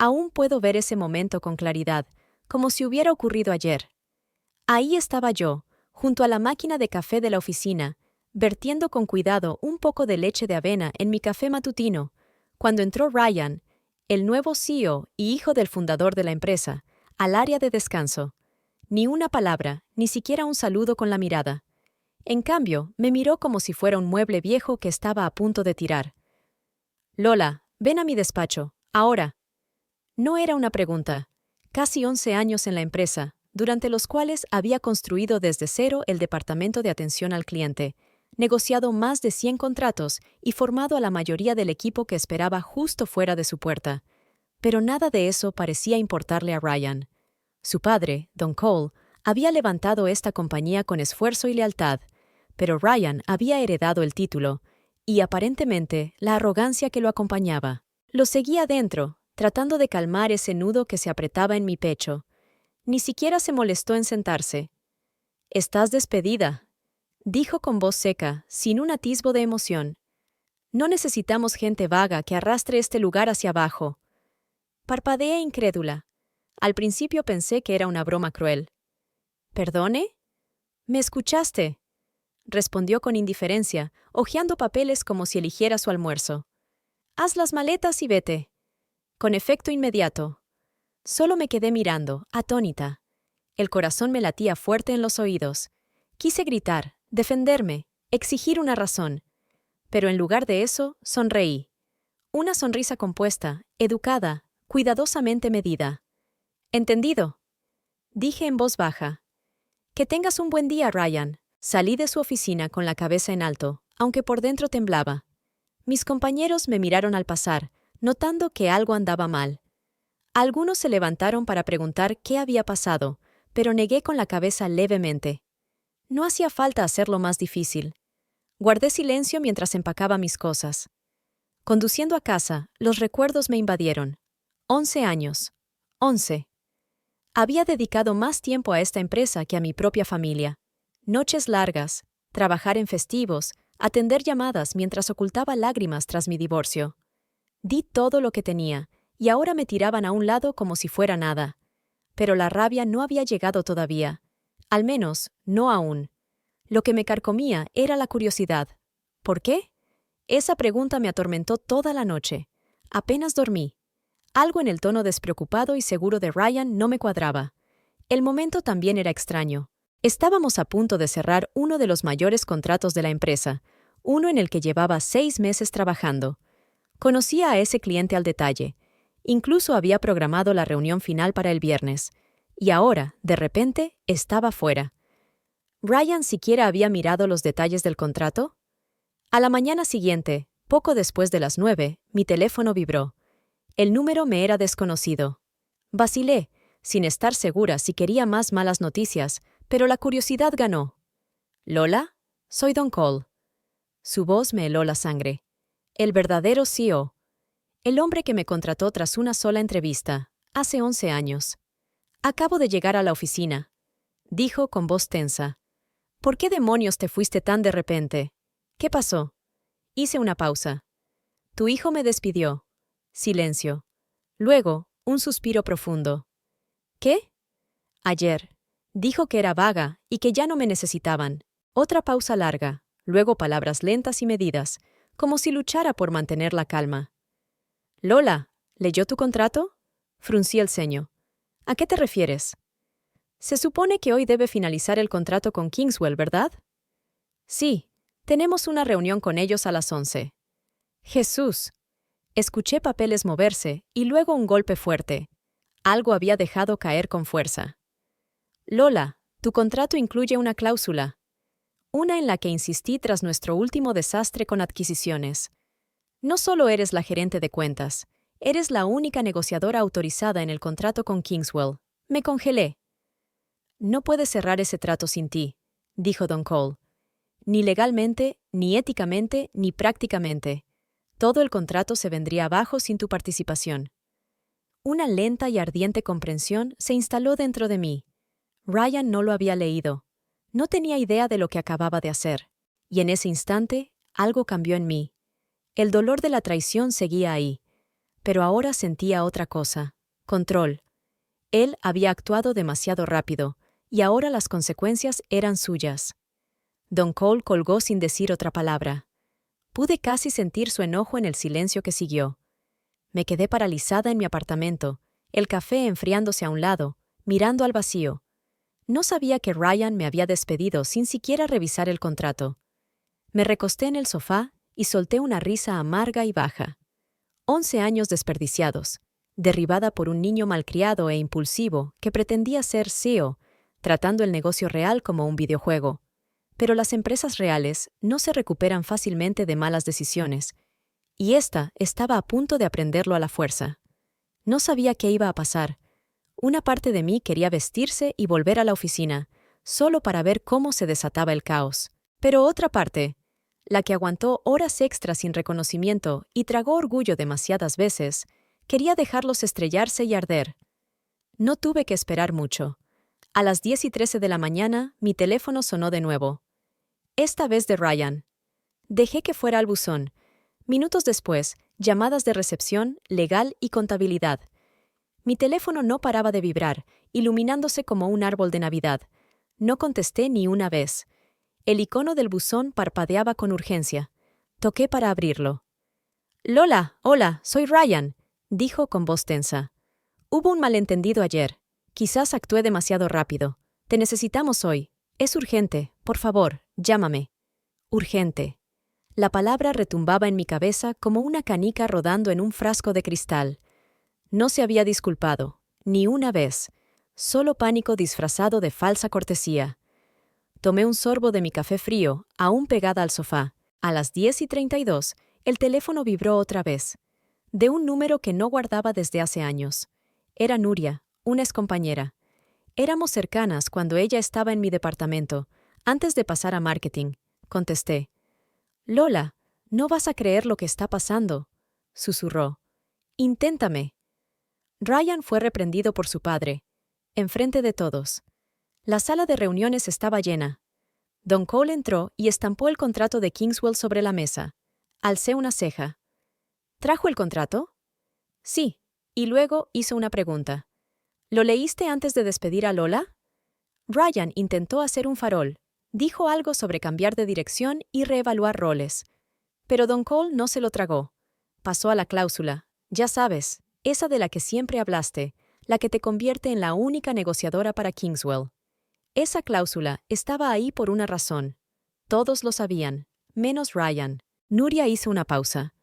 Aún puedo ver ese momento con claridad, como si hubiera ocurrido ayer. Ahí estaba yo, junto a la máquina de café de la oficina, vertiendo con cuidado un poco de leche de avena en mi café matutino, cuando entró Ryan, el nuevo CEO y hijo del fundador de la empresa, al área de descanso. Ni una palabra, ni siquiera un saludo con la mirada. En cambio, me miró como si fuera un mueble viejo que estaba a punto de tirar. «Lola, ven a mi despacho, ahora». No era una pregunta. Casi 11 años en la empresa, durante los cuales había construido desde cero el departamento de atención al cliente, negociado más de 100 contratos y formado a la mayoría del equipo que esperaba justo fuera de su puerta. Pero nada de eso parecía importarle a Ryan. Su padre, Don Cole, había levantado esta compañía con esfuerzo y lealtad, pero Ryan había heredado el título y, aparentemente, la arrogancia que lo acompañaba. Lo seguía dentro, tratando de calmar ese nudo que se apretaba en mi pecho. Ni siquiera se molestó en sentarse. «Estás despedida», dijo con voz seca, sin un atisbo de emoción. «No necesitamos gente vaga que arrastre este lugar hacia abajo». Parpadeé incrédula. Al principio pensé que era una broma cruel. «¿Perdone? ¿Me escuchaste?», respondió con indiferencia, hojeando papeles como si eligiera su almuerzo. «Haz las maletas y vete». Con efecto inmediato. Solo me quedé mirando, atónita. El corazón me latía fuerte en los oídos. Quise gritar, defenderme, exigir una razón. Pero en lugar de eso, sonreí. Una sonrisa compuesta, educada, cuidadosamente medida. «¿Entendido?», dije en voz baja. «Que tengas un buen día, Ryan». Salí de su oficina con la cabeza en alto, aunque por dentro temblaba. Mis compañeros me miraron al pasar, notando que algo andaba mal. Algunos se levantaron para preguntar qué había pasado, pero negué con la cabeza levemente. No hacía falta hacerlo más difícil. Guardé silencio mientras empacaba mis cosas. Conduciendo a casa, los recuerdos me invadieron. 11 años. 11. Había dedicado más tiempo a esta empresa que a mi propia familia. Noches largas, trabajar en festivos, atender llamadas mientras ocultaba lágrimas tras mi divorcio. Di todo lo que tenía, y ahora me tiraban a un lado como si fuera nada. Pero la rabia no había llegado todavía. Al menos, no aún. Lo que me carcomía era la curiosidad. ¿Por qué? Esa pregunta me atormentó toda la noche. Apenas dormí. Algo en el tono despreocupado y seguro de Ryan no me cuadraba. El momento también era extraño. Estábamos a punto de cerrar uno de los mayores contratos de la empresa, uno en el que llevaba 6 meses trabajando. Conocía a ese cliente al detalle. Incluso había programado la reunión final para el viernes. Y ahora, de repente, estaba fuera. ¿Ryan siquiera había mirado los detalles del contrato? A la mañana siguiente, poco después de las 9, mi teléfono vibró. El número me era desconocido. Vacilé, sin estar segura si quería más malas noticias, pero la curiosidad ganó. «¿Lola? Soy Don Cole». Su voz me heló la sangre. El verdadero CEO. El hombre que me contrató tras una sola entrevista, hace 11 años. «Acabo de llegar a la oficina», dijo con voz tensa. «¿Por qué demonios te fuiste tan de repente? ¿Qué pasó?» Hice una pausa. «Tu hijo me despidió». Silencio. Luego, un suspiro profundo. «¿Qué?» «Ayer. Dijo que era vaga y que ya no me necesitaban». Otra pausa larga, luego palabras lentas y medidas, como si luchara por mantener la calma. «Lola, ¿leyó tu contrato?» Fruncí el ceño. «¿A qué te refieres?» «Se supone que hoy debe finalizar el contrato con Kingswell, ¿verdad?» «Sí, tenemos una reunión con ellos a las 11». «Jesús». Escuché papeles moverse y luego un golpe fuerte. Algo había dejado caer con fuerza. «Lola, tu contrato incluye una cláusula. Una en la que insistí tras nuestro último desastre con adquisiciones. No solo eres la gerente de cuentas, eres la única negociadora autorizada en el contrato con Kingswell». Me congelé. «No puedes cerrar ese trato sin ti», dijo Don Cole. «Ni legalmente, ni éticamente, ni prácticamente. Todo el contrato se vendría abajo sin tu participación». Una lenta y ardiente comprensión se instaló dentro de mí. Ryan no lo había leído. No tenía idea de lo que acababa de hacer. Y en ese instante, algo cambió en mí. El dolor de la traición seguía ahí. Pero ahora sentía otra cosa: control. Él había actuado demasiado rápido, y ahora las consecuencias eran suyas. Don Cole colgó sin decir otra palabra. Pude casi sentir su enojo en el silencio que siguió. Me quedé paralizada en mi apartamento, el café enfriándose a un lado, mirando al vacío. No sabía que Ryan me había despedido sin siquiera revisar el contrato. Me recosté en el sofá y solté una risa amarga y baja. 11 años desperdiciados, derribada por un niño malcriado e impulsivo que pretendía ser CEO, tratando el negocio real como un videojuego. Pero las empresas reales no se recuperan fácilmente de malas decisiones, y esta estaba a punto de aprenderlo a la fuerza. No sabía qué iba a pasar. Una parte de mí quería vestirse y volver a la oficina, solo para ver cómo se desataba el caos. Pero otra parte, la que aguantó horas extras sin reconocimiento y tragó orgullo demasiadas veces, quería dejarlos estrellarse y arder. No tuve que esperar mucho. A las 10:13 de la mañana, mi teléfono sonó de nuevo. Esta vez de Ryan. Dejé que fuera al buzón. Minutos después, llamadas de recepción, legal y contabilidad. Mi teléfono no paraba de vibrar, iluminándose como un árbol de Navidad. No contesté ni una vez. El icono del buzón parpadeaba con urgencia. Toqué para abrirlo. «Lola, hola, soy Ryan», dijo con voz tensa. «Hubo un malentendido ayer. Quizás actué demasiado rápido. Te necesitamos hoy. Es urgente. Por favor, llámame». Urgente. La palabra retumbaba en mi cabeza como una canica rodando en un frasco de cristal. No se había disculpado, ni una vez. Solo pánico disfrazado de falsa cortesía. Tomé un sorbo de mi café frío, aún pegada al sofá. A las 10:32, el teléfono vibró otra vez. De un número que no guardaba desde hace años. Era Nuria, una excompañera. Éramos cercanas cuando ella estaba en mi departamento, antes de pasar a marketing. Contesté. «Lola, no vas a creer lo que está pasando», susurró. «Inténtame». Ryan fue reprendido por su padre, enfrente de todos. La sala de reuniones estaba llena. Don Cole entró y estampó el contrato de Kingswell sobre la mesa. Alcé una ceja. «¿Trajo el contrato?» «Sí», y luego hizo una pregunta. «¿Lo leíste antes de despedir a Lola?» Ryan intentó hacer un farol. Dijo algo sobre cambiar de dirección y reevaluar roles. Pero Don Cole no se lo tragó. Pasó a la cláusula. Ya sabes, esa de la que siempre hablaste, la que te convierte en la única negociadora para Kingswell. Esa cláusula estaba ahí por una razón. Todos lo sabían, menos Ryan. Nuria hizo una pausa.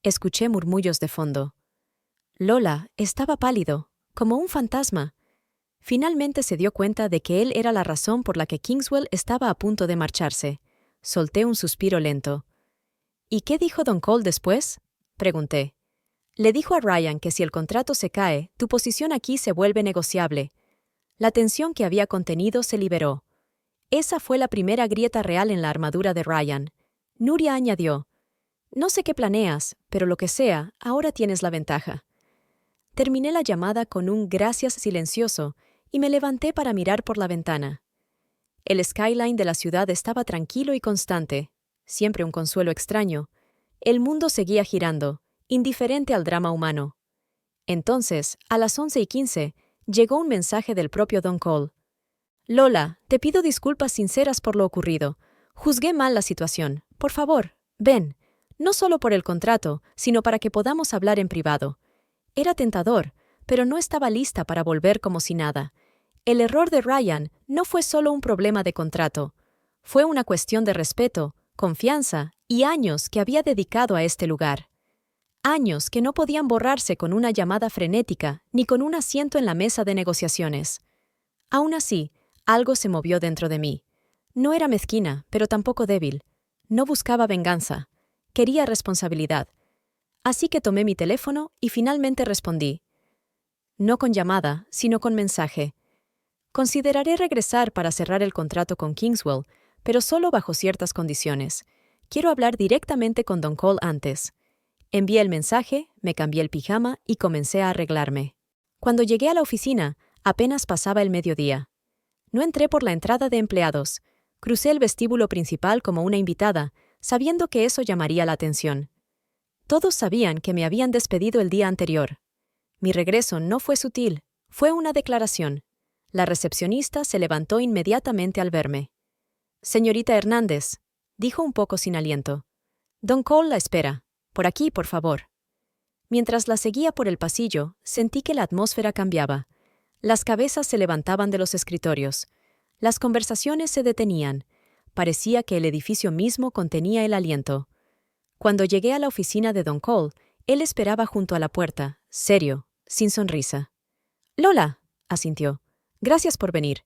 Escuché murmullos de fondo. Lola estaba pálido, como un fantasma. Finalmente se dio cuenta de que él era la razón por la que Kingswell estaba a punto de marcharse. Solté un suspiro lento. «¿Y qué dijo Don Cole después?», pregunté. «Le dijo a Ryan que si el contrato se cae, tu posición aquí se vuelve negociable». La tensión que había contenido se liberó. Esa fue la primera grieta real en la armadura de Ryan. Nuria añadió. «No sé qué planeas, pero lo que sea, ahora tienes la ventaja». Terminé la llamada con un gracias silencioso y me levanté para mirar por la ventana. El skyline de la ciudad estaba tranquilo y constante, siempre un consuelo extraño. El mundo seguía girando, indiferente al drama humano. Entonces, a las 11:15, llegó un mensaje del propio Don Cole. «Lola, te pido disculpas sinceras por lo ocurrido. Juzgué mal la situación. Por favor, ven. No solo por el contrato, sino para que podamos hablar en privado». Era tentador, pero no estaba lista para volver como si nada. El error de Ryan no fue solo un problema de contrato. Fue una cuestión de respeto, confianza y años que había dedicado a este lugar. Años que no podían borrarse con una llamada frenética ni con un asiento en la mesa de negociaciones. Aún así, algo se movió dentro de mí. No era mezquina, pero tampoco débil. No buscaba venganza. Quería responsabilidad. Así que tomé mi teléfono y finalmente respondí. No con llamada, sino con mensaje. Consideraré regresar para cerrar el contrato con Kingswell, pero solo bajo ciertas condiciones. Quiero hablar directamente con Don Cole antes. Envié el mensaje, me cambié el pijama y comencé a arreglarme. Cuando llegué a la oficina, apenas pasaba el mediodía. No entré por la entrada de empleados. Crucé el vestíbulo principal como una invitada, sabiendo que eso llamaría la atención. Todos sabían que me habían despedido el día anterior. Mi regreso no fue sutil, fue una declaración. La recepcionista se levantó inmediatamente al verme. «Señorita Hernández», dijo un poco sin aliento. «Don Cole la espera. Por aquí, por favor». Mientras la seguía por el pasillo, sentí que la atmósfera cambiaba. Las cabezas se levantaban de los escritorios. Las conversaciones se detenían. Parecía que el edificio mismo contenía el aliento. Cuando llegué a la oficina de Don Cole, él esperaba junto a la puerta, serio, sin sonrisa. «Lola», asintió. «Gracias por venir».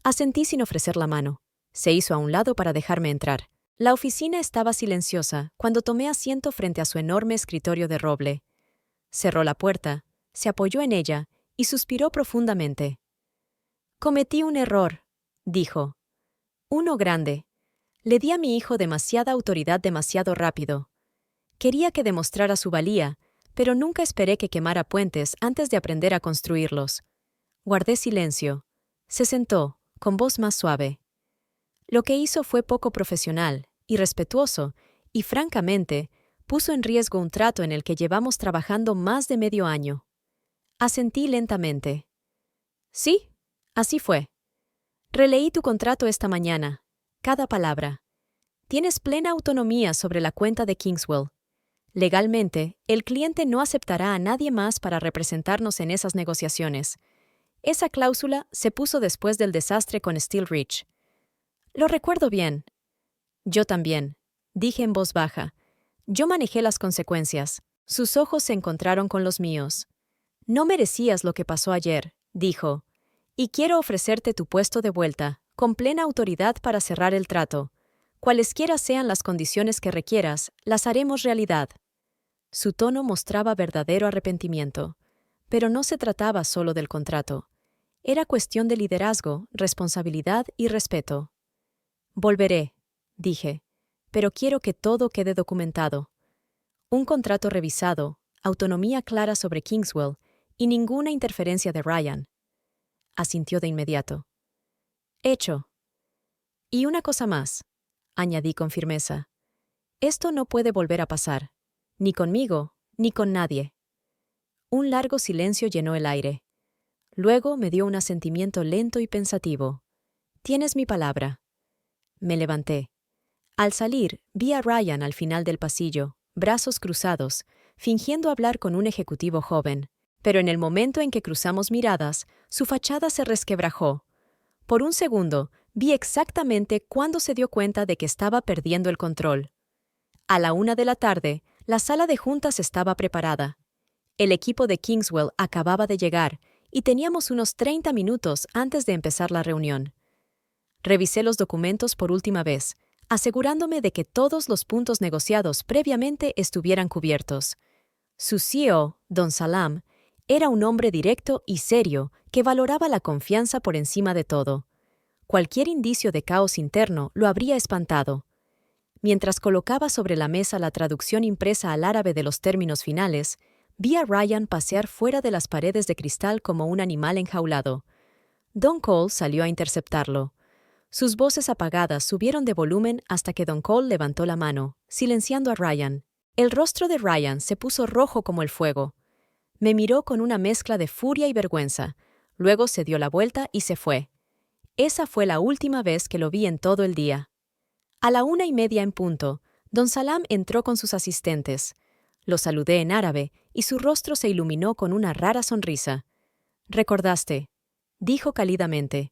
Asentí sin ofrecer la mano. Se hizo a un lado para dejarme entrar. La oficina estaba silenciosa cuando tomé asiento frente a su enorme escritorio de roble. Cerró la puerta, se apoyó en ella y suspiró profundamente. «Cometí un error», dijo. «Uno grande. Le di a mi hijo demasiada autoridad demasiado rápido. Quería que demostrara su valía, pero nunca esperé que quemara puentes antes de aprender a construirlos». Guardé silencio. Se sentó, con voz más suave. «Lo que hizo fue poco profesional, irrespetuoso, y francamente, puso en riesgo un trato en el que llevamos trabajando más de medio año». Asentí lentamente. «Sí, así fue. Releí tu contrato esta mañana, cada palabra. Tienes plena autonomía sobre la cuenta de Kingswell. Legalmente, el cliente no aceptará a nadie más para representarnos en esas negociaciones. Esa cláusula se puso después del desastre con Steel Ridge». «Lo recuerdo bien». «Yo también», dije en voz baja. «Yo manejé las consecuencias». Sus ojos se encontraron con los míos. «No merecías lo que pasó ayer», dijo. «Y quiero ofrecerte tu puesto de vuelta, con plena autoridad para cerrar el trato. Cualesquiera sean las condiciones que requieras, las haremos realidad». Su tono mostraba verdadero arrepentimiento. Pero no se trataba solo del contrato. Era cuestión de liderazgo, responsabilidad y respeto. «Volveré», dije, «pero quiero que todo quede documentado. Un contrato revisado, autonomía clara sobre Kingswell y ninguna interferencia de Ryan». Asintió de inmediato. «Hecho». «Y una cosa más», añadí con firmeza. «Esto no puede volver a pasar, ni conmigo, ni con nadie». Un largo silencio llenó el aire. Luego me dio un asentimiento lento y pensativo. «Tienes mi palabra». Me levanté. Al salir, vi a Ryan al final del pasillo, brazos cruzados, fingiendo hablar con un ejecutivo joven. Pero en el momento en que cruzamos miradas, su fachada se resquebrajó. Por un segundo, vi exactamente cuándo se dio cuenta de que estaba perdiendo el control. A la 1 de la tarde, la sala de juntas estaba preparada. El equipo de Kingswell acababa de llegar, y teníamos unos 30 minutos antes de empezar la reunión. Revisé los documentos por última vez, asegurándome de que todos los puntos negociados previamente estuvieran cubiertos. Su CEO, Don Salam, era un hombre directo y serio que valoraba la confianza por encima de todo. Cualquier indicio de caos interno lo habría espantado. Mientras colocaba sobre la mesa la traducción impresa al árabe de los términos finales, vi a Ryan pasear fuera de las paredes de cristal como un animal enjaulado. Don Cole salió a interceptarlo. Sus voces apagadas subieron de volumen hasta que Don Cole levantó la mano, silenciando a Ryan. El rostro de Ryan se puso rojo como el fuego. Me miró con una mezcla de furia y vergüenza. Luego se dio la vuelta y se fue. Esa fue la última vez que lo vi en todo el día. A la 1:30 en punto, Don Salam entró con sus asistentes. Lo saludé en árabe y su rostro se iluminó con una rara sonrisa. «Recordaste», dijo cálidamente.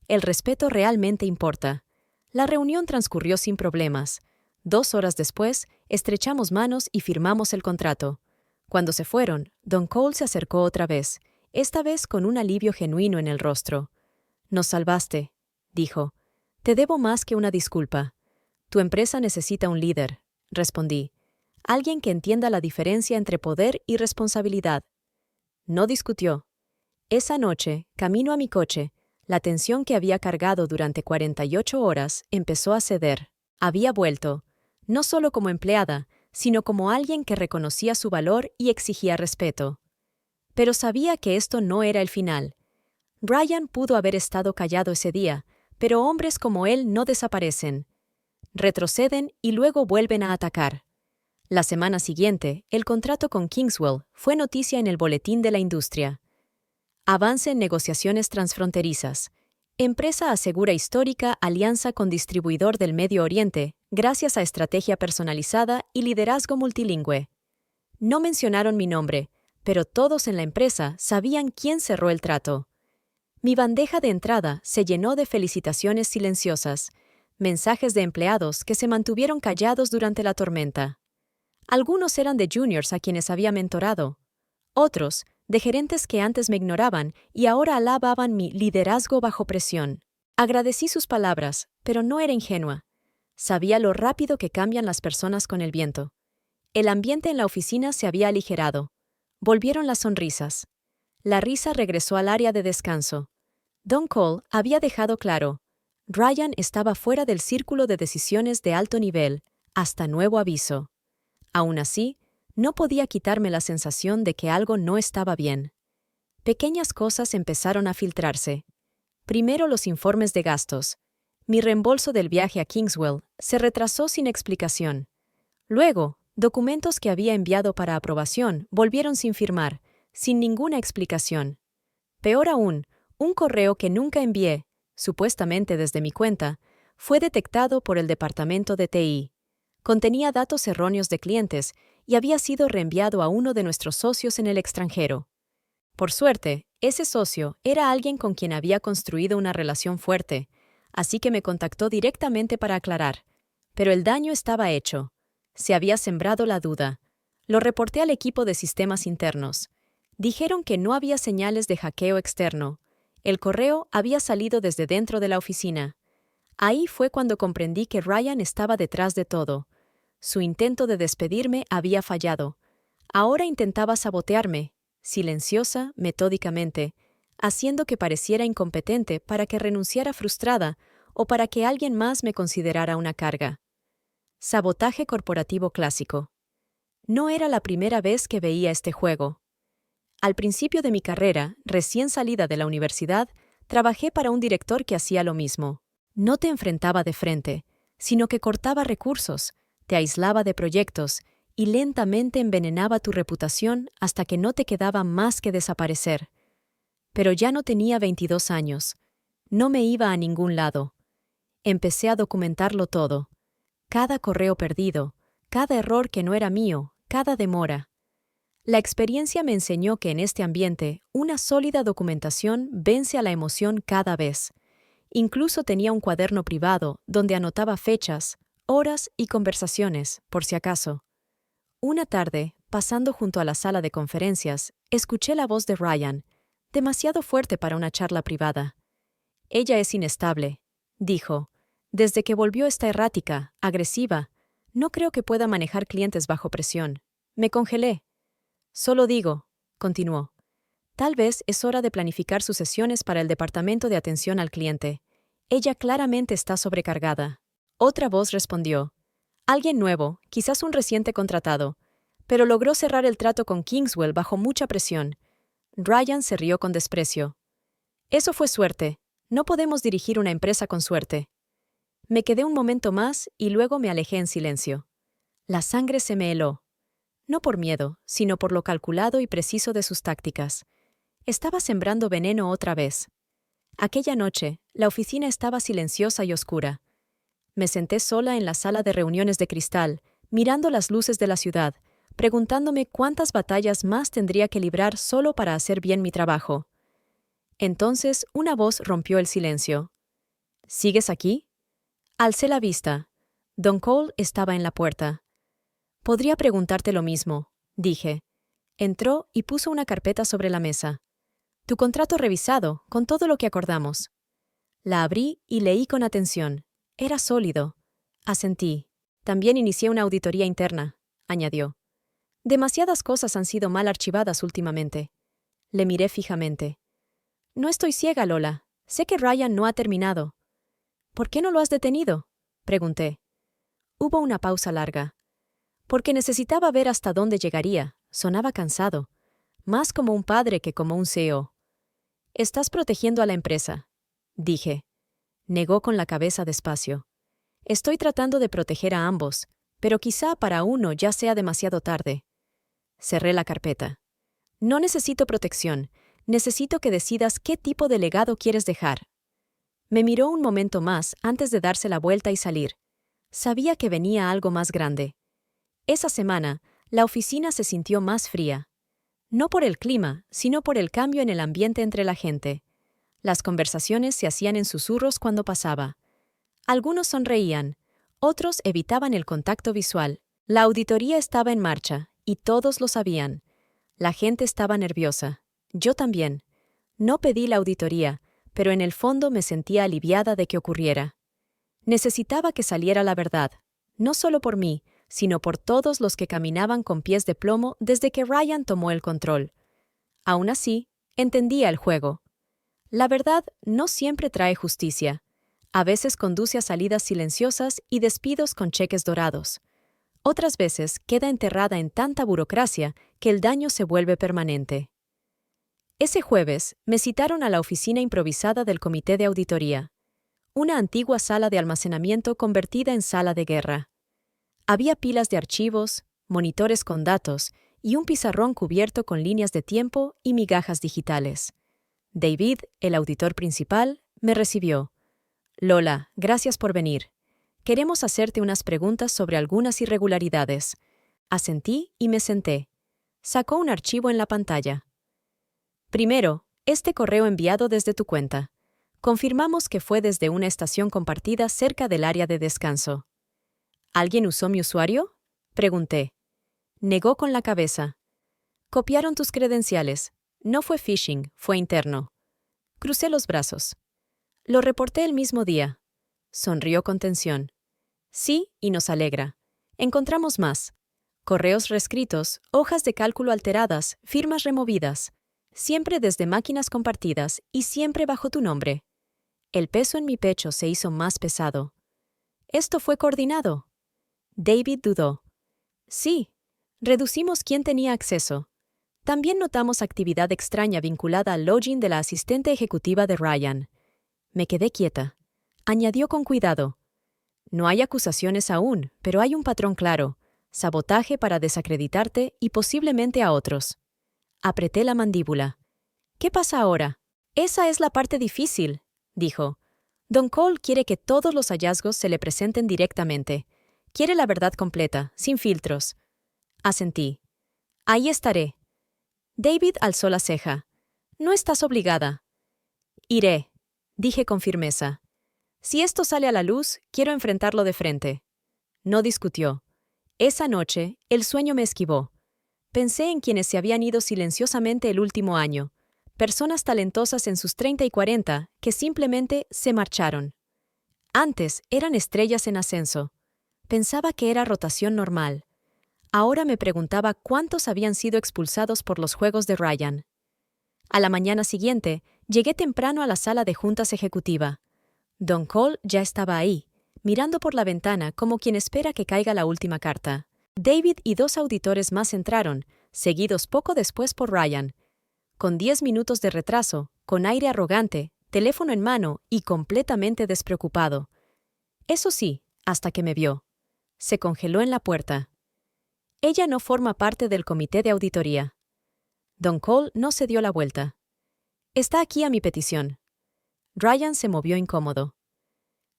«El respeto realmente importa». La reunión transcurrió sin problemas. 2 horas después, estrechamos manos y firmamos el contrato. Cuando se fueron, Don Cole se acercó otra vez, esta vez con un alivio genuino en el rostro. «Nos salvaste», dijo. «Te debo más que una disculpa». «Tu empresa necesita un líder», respondí. «Alguien que entienda la diferencia entre poder y responsabilidad». No discutió. Esa noche, camino a mi coche, la tensión que había cargado durante 48 horas empezó a ceder. Había vuelto, no solo como empleada, sino como alguien que reconocía su valor y exigía respeto. Pero sabía que esto no era el final. Ryan pudo haber estado callado ese día, pero hombres como él no desaparecen. Retroceden y luego vuelven a atacar. La semana siguiente, el contrato con Kingswell fue noticia en el boletín de la industria. Avance en negociaciones transfronterizas. Empresa asegura histórica alianza con distribuidor del Medio Oriente, gracias a estrategia personalizada y liderazgo multilingüe. No mencionaron mi nombre, pero todos en la empresa sabían quién cerró el trato. Mi bandeja de entrada se llenó de felicitaciones silenciosas, mensajes de empleados que se mantuvieron callados durante la tormenta. Algunos eran de juniors a quienes había mentorado. Otros, de gerentes que antes me ignoraban y ahora alababan mi liderazgo bajo presión. Agradecí sus palabras, pero no era ingenua. Sabía lo rápido que cambian las personas con el viento. El ambiente en la oficina se había aligerado. Volvieron las sonrisas. La risa regresó al área de descanso. Don Cole había dejado claro: Ryan estaba fuera del círculo de decisiones de alto nivel, hasta nuevo aviso. Aún así, no podía quitarme la sensación de que algo no estaba bien. Pequeñas cosas empezaron a filtrarse. Primero los informes de gastos. Mi reembolso del viaje a Kingswell se retrasó sin explicación. Luego, documentos que había enviado para aprobación volvieron sin firmar, sin ninguna explicación. Peor aún, un correo que nunca envié, supuestamente desde mi cuenta, fue detectado por el departamento de TI. Contenía datos erróneos de clientes y había sido reenviado a uno de nuestros socios en el extranjero. Por suerte, ese socio era alguien con quien había construido una relación fuerte, así que me contactó directamente para aclarar. Pero el daño estaba hecho. Se había sembrado la duda. Lo reporté al equipo de sistemas internos. Dijeron que no había señales de hackeo externo. El correo había salido desde dentro de la oficina. Ahí fue cuando comprendí que Ryan estaba detrás de todo. Su intento de despedirme había fallado. Ahora intentaba sabotearme, silenciosa, metódicamente, haciendo que pareciera incompetente para que renunciara frustrada o para que alguien más me considerara una carga. Sabotaje corporativo clásico. No era la primera vez que veía este juego. Al principio de mi carrera, recién salida de la universidad, trabajé para un director que hacía lo mismo. No te enfrentaba de frente, sino que cortaba recursos, te aislaba de proyectos y lentamente envenenaba tu reputación hasta que no te quedaba más que desaparecer. Pero ya no tenía 22 años. No me iba a ningún lado. Empecé a documentarlo todo. Cada correo perdido, cada error que no era mío, cada demora. La experiencia me enseñó que en este ambiente, una sólida documentación vence a la emoción cada vez. Incluso tenía un cuaderno privado donde anotaba fechas, horas y conversaciones, por si acaso. Una tarde, pasando junto a la sala de conferencias, escuché la voz de Ryan, demasiado fuerte para una charla privada. «Ella es inestable», dijo. «Desde que volvió está errática, agresiva. No creo que pueda manejar clientes bajo presión». Me congelé. «Solo digo», continuó, «tal vez es hora de planificar sus sesiones para el departamento de atención al cliente. Ella claramente está sobrecargada». Otra voz respondió. «Alguien nuevo, quizás un reciente contratado, pero logró cerrar el trato con Kingswell bajo mucha presión». Ryan se rió con desprecio. «Eso fue suerte. No podemos dirigir una empresa con suerte». Me quedé un momento más y luego me alejé en silencio. La sangre se me heló. No por miedo, sino por lo calculado y preciso de sus tácticas. Estaba sembrando veneno otra vez. Aquella noche, la oficina estaba silenciosa y oscura. Me senté sola en la sala de reuniones de cristal, mirando las luces de la ciudad, preguntándome cuántas batallas más tendría que librar solo para hacer bien mi trabajo. Entonces, una voz rompió el silencio. «¿Sigues aquí?» Alcé la vista. Don Cole estaba en la puerta. «Podría preguntarte lo mismo», dije. Entró y puso una carpeta sobre la mesa. «Tu contrato revisado, con todo lo que acordamos». La abrí y leí con atención. Era sólido. Asentí. «También inicié una auditoría interna», añadió. «Demasiadas cosas han sido mal archivadas últimamente». Le miré fijamente. «No estoy ciega, Lola. Sé que Ryan no ha terminado». «¿Por qué no lo has detenido?», pregunté. Hubo una pausa larga. «Porque necesitaba ver hasta dónde llegaría». Sonaba cansado. Más como un padre que como un CEO. «Estás protegiendo a la empresa», dije. Negó con la cabeza despacio. «Estoy tratando de proteger a ambos, pero quizá para uno ya sea demasiado tarde. Cerré la carpeta. No necesito protección, necesito que decidas qué tipo de legado quieres dejar. Me miró un momento más antes de darse la vuelta y salir. Sabía que venía algo más grande. Esa semana, la oficina se sintió más fría. No por el clima, sino por el cambio en el ambiente entre la gente. Las conversaciones se hacían en susurros cuando pasaba. Algunos sonreían, otros evitaban el contacto visual. La auditoría estaba en marcha, y todos lo sabían. La gente estaba nerviosa. Yo también. No pedí la auditoría, pero en el fondo me sentía aliviada de que ocurriera. Necesitaba que saliera la verdad, no solo por mí, sino por todos los que caminaban con pies de plomo desde que Ryan tomó el control. Aún así, entendía el juego. La verdad no siempre trae justicia. A veces conduce a salidas silenciosas y despidos con cheques dorados. Otras veces queda enterrada en tanta burocracia que el daño se vuelve permanente. Ese jueves me citaron a la oficina improvisada del comité de auditoría, una antigua sala de almacenamiento convertida en sala de guerra. Había pilas de archivos, monitores con datos y un pizarrón cubierto con líneas de tiempo y migajas digitales. David, el auditor principal, me recibió. «Lola, gracias por venir. Queremos hacerte unas preguntas sobre algunas irregularidades». Asentí y me senté. Sacó un archivo en la pantalla. «Primero, este correo enviado desde tu cuenta. Confirmamos que fue desde una estación compartida cerca del área de descanso». «¿Alguien usó mi usuario?», pregunté. Negó con la cabeza. «Copiaron tus credenciales. No fue phishing, fue interno». Crucé los brazos. «Lo reporté el mismo día». Sonrió con tensión. «Sí, y nos alegra. Encontramos más. Correos reescritos, hojas de cálculo alteradas, firmas removidas. Siempre desde máquinas compartidas y siempre bajo tu nombre». El peso en mi pecho se hizo más pesado. «¿Esto fue coordinado?». David dudó. «Sí. Reducimos quién tenía acceso. También notamos actividad extraña vinculada al login de la asistente ejecutiva de Ryan». Me quedé quieta. Añadió con cuidado. «No hay acusaciones aún, pero hay un patrón claro. Sabotaje para desacreditarte y posiblemente a otros». Apreté la mandíbula. «¿Qué pasa ahora?». «Esa es la parte difícil», dijo. «Don Cole quiere que todos los hallazgos se le presenten directamente. Quiere la verdad completa, sin filtros». Asentí. «Ahí estaré». David alzó la ceja. «No estás obligada». «Iré», dije con firmeza. «Si esto sale a la luz, quiero enfrentarlo de frente». No discutió. Esa noche, el sueño me esquivó. Pensé en quienes se habían ido silenciosamente el último año, personas talentosas en sus 30 y 40 que simplemente se marcharon. Antes eran estrellas en ascenso. Pensaba que era rotación normal. Ahora me preguntaba cuántos habían sido expulsados por los juegos de Ryan. A la mañana siguiente, llegué temprano a la sala de juntas ejecutiva. Don Cole ya estaba ahí, mirando por la ventana como quien espera que caiga la última carta. David y 2 auditores más entraron, seguidos poco después por Ryan. Con 10 minutos de retraso, con aire arrogante, teléfono en mano y completamente despreocupado. Eso sí, hasta que me vio. Se congeló en la puerta. Ella no forma parte del comité de auditoría. Don Cole no se dio la vuelta. Está aquí a mi petición. Ryan se movió incómodo.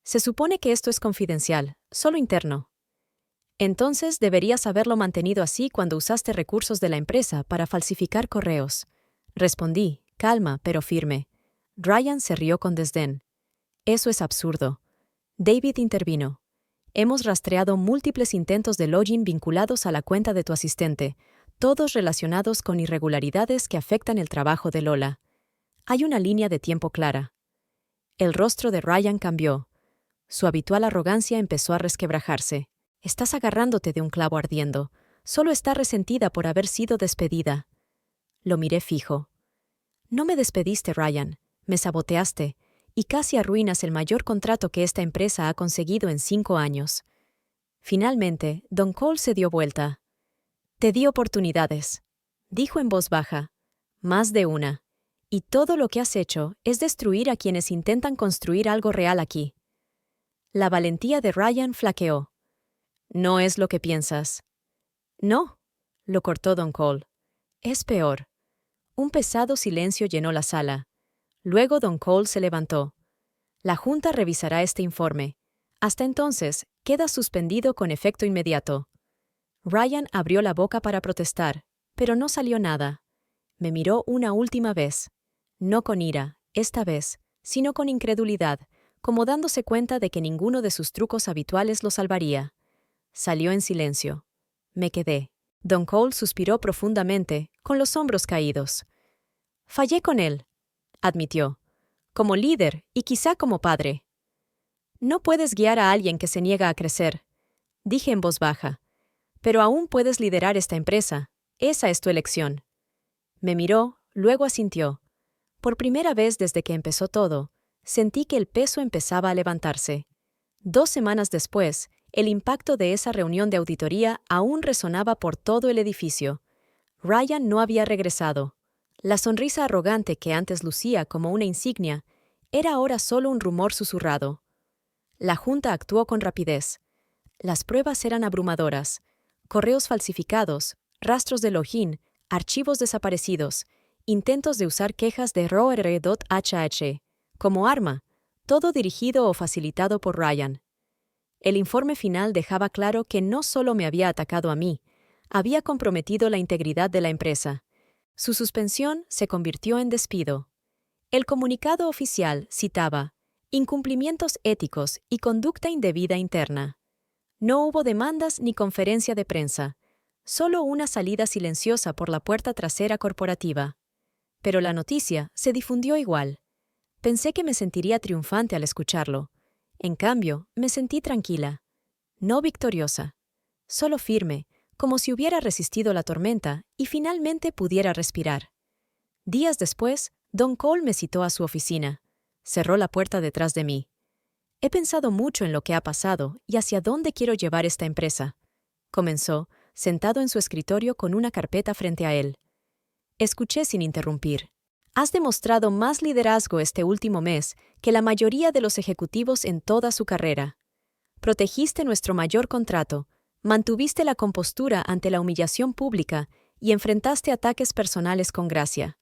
Se supone que esto es confidencial, solo interno. Entonces deberías haberlo mantenido así cuando usaste recursos de la empresa para falsificar correos. Respondí, calma pero firme. Ryan se rió con desdén. Eso es absurdo. David intervino. Hemos rastreado múltiples intentos de login vinculados a la cuenta de tu asistente, todos relacionados con irregularidades que afectan el trabajo de Lola. Hay una línea de tiempo clara. El rostro de Ryan cambió. Su habitual arrogancia empezó a resquebrajarse. Estás agarrándote de un clavo ardiendo. Solo está resentida por haber sido despedida. Lo miré fijo. No me despediste, Ryan. Me saboteaste. Y casi arruinas el mayor contrato que esta empresa ha conseguido en 5 años. Finalmente, Don Cole se dio vuelta. Te di oportunidades, dijo en voz baja. Más de una. Y todo lo que has hecho es destruir a quienes intentan construir algo real aquí. La valentía de Ryan flaqueó. No es lo que piensas. No, lo cortó Don Cole. Es peor. Un pesado silencio llenó la sala. Luego Don Cole se levantó. La Junta revisará este informe. Hasta entonces, queda suspendido con efecto inmediato. Ryan abrió la boca para protestar, pero no salió nada. Me miró una última vez. No con ira, esta vez, sino con incredulidad, como dándose cuenta de que ninguno de sus trucos habituales lo salvaría. Salió en silencio. Me quedé. Don Cole suspiró profundamente, con los hombros caídos. Fallé con él, admitió. Como líder y quizá como padre. No puedes guiar a alguien que se niega a crecer, dije en voz baja. Pero aún puedes liderar esta empresa. Esa es tu elección. Me miró, luego asintió. Por primera vez desde que empezó todo, sentí que el peso empezaba a levantarse. 2 semanas después, el impacto de esa reunión de auditoría aún resonaba por todo el edificio. Ryan no había regresado. La sonrisa arrogante que antes lucía como una insignia era ahora solo un rumor susurrado. La Junta actuó con rapidez. Las pruebas eran abrumadoras. Correos falsificados, rastros de login, archivos desaparecidos, intentos de usar quejas de ROR.HH como arma, todo dirigido o facilitado por Ryan. El informe final dejaba claro que no solo me había atacado a mí, había comprometido la integridad de la empresa. Su suspensión se convirtió en despido. El comunicado oficial citaba incumplimientos éticos y conducta indebida interna. No hubo demandas ni conferencia de prensa, solo una salida silenciosa por la puerta trasera corporativa. Pero la noticia se difundió igual. Pensé que me sentiría triunfante al escucharlo. En cambio, me sentí tranquila. No victoriosa. Solo firme, como si hubiera resistido la tormenta y finalmente pudiera respirar. Días después, Don Cole me citó a su oficina. Cerró la puerta detrás de mí. He pensado mucho en lo que ha pasado y hacia dónde quiero llevar esta empresa. Comenzó, sentado en su escritorio con una carpeta frente a él. Escuché sin interrumpir. Has demostrado más liderazgo este último mes que la mayoría de los ejecutivos en toda su carrera. Protegiste nuestro mayor contrato, mantuviste la compostura ante la humillación pública y enfrentaste ataques personales con gracia.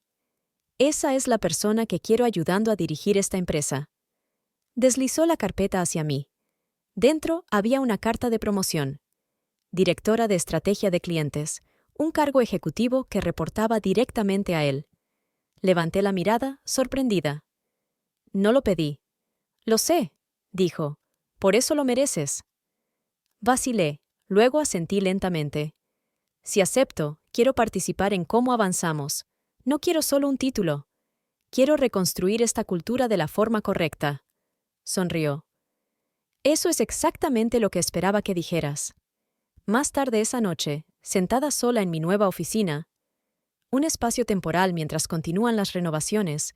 Esa es la persona que quiero ayudando a dirigir esta empresa. Deslizó la carpeta hacia mí. Dentro había una carta de promoción. Directora de Estrategia de Clientes, un cargo ejecutivo que reportaba directamente a él. Levanté la mirada, sorprendida. No lo pedí. Lo sé, dijo. Por eso lo mereces. Vacilé, luego asentí lentamente. Si acepto, quiero participar en cómo avanzamos. No quiero solo un título. Quiero reconstruir esta cultura de la forma correcta. Sonrió. Eso es exactamente lo que esperaba que dijeras. Más tarde esa noche, sentada sola en mi nueva oficina, un espacio temporal mientras continúan las renovaciones,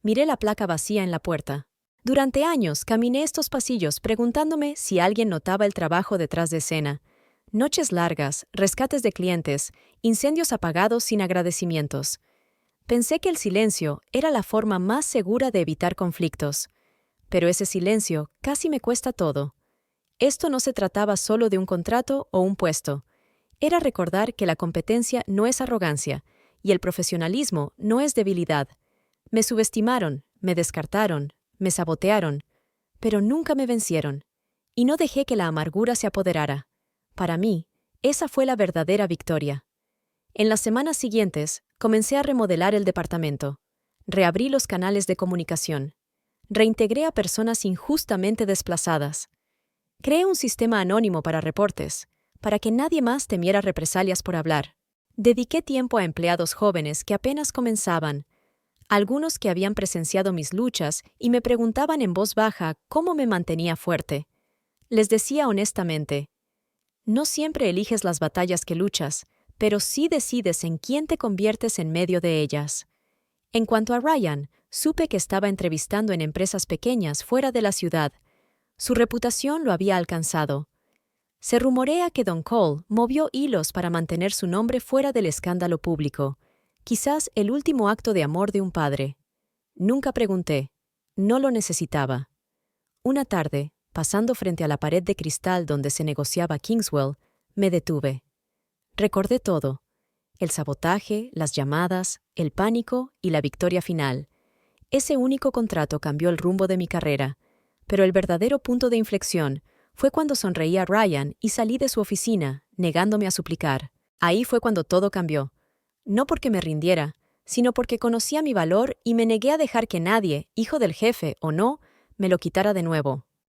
miré la placa vacía en la puerta. Durante años caminé estos pasillos preguntándome si alguien notaba el trabajo detrás de escena. Noches largas, rescates de clientes, incendios apagados sin agradecimientos. Pensé que el silencio era la forma más segura de evitar conflictos. Pero ese silencio casi me cuesta todo. Esto no se trataba solo de un contrato o un puesto. Era recordar que la competencia no es arrogancia y el profesionalismo no es debilidad. Me subestimaron, me descartaron, me sabotearon, pero nunca me vencieron. Y no dejé que la amargura se apoderara. Para mí, esa fue la verdadera victoria. En las semanas siguientes, comencé a remodelar el departamento. Reabrí los canales de comunicación. Reintegré a personas injustamente desplazadas. Creé un sistema anónimo para reportes, para que nadie más temiera represalias por hablar. Dediqué tiempo a empleados jóvenes que apenas comenzaban, algunos que habían presenciado mis luchas y me preguntaban en voz baja cómo me mantenía fuerte. Les decía honestamente, no siempre eliges las batallas que luchas, pero sí decides en quién te conviertes en medio de ellas. En cuanto a Ryan, supe que estaba entrevistando en empresas pequeñas fuera de la ciudad. Su reputación lo había alcanzado. Se rumorea que Don Cole movió hilos para mantener su nombre fuera del escándalo público, quizás el último acto de amor de un padre. Nunca pregunté. No lo necesitaba. Una tarde, pasando frente a la pared de cristal donde se negociaba Kingswell, me detuve. Recordé todo: el sabotaje, las llamadas, el pánico y la victoria final. Ese único contrato cambió el rumbo de mi carrera, pero el verdadero punto de inflexión fue cuando sonreí a Ryan y salí de su oficina, negándome a suplicar. Ahí fue cuando todo cambió. No porque me rindiera, sino porque conocía mi valor y me negué a dejar que nadie, hijo del jefe o no, me lo quitara de nuevo.